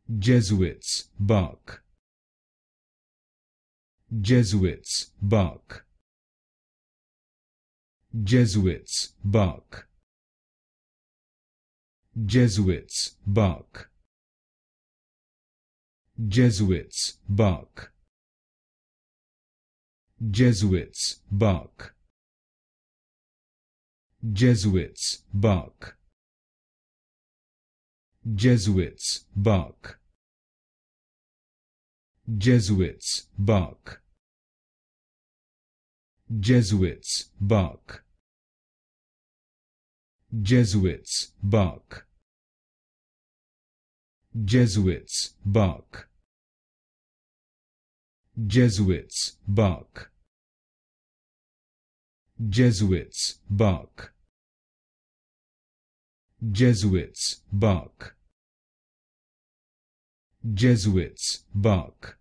Jesuits Bark. Jesuits Bark. Jesuits Bark. Jesuits Bark. Jesuits Bark. Jesuits Bark. Jesuits Bark. Jesuits Bark. Jesuits Bark. Jesuits Bark. Jesuits Bark. Jesuits Bark. Jesuits Bark. Jesuits Bark. Jesuits Bark. Jesuits Bark.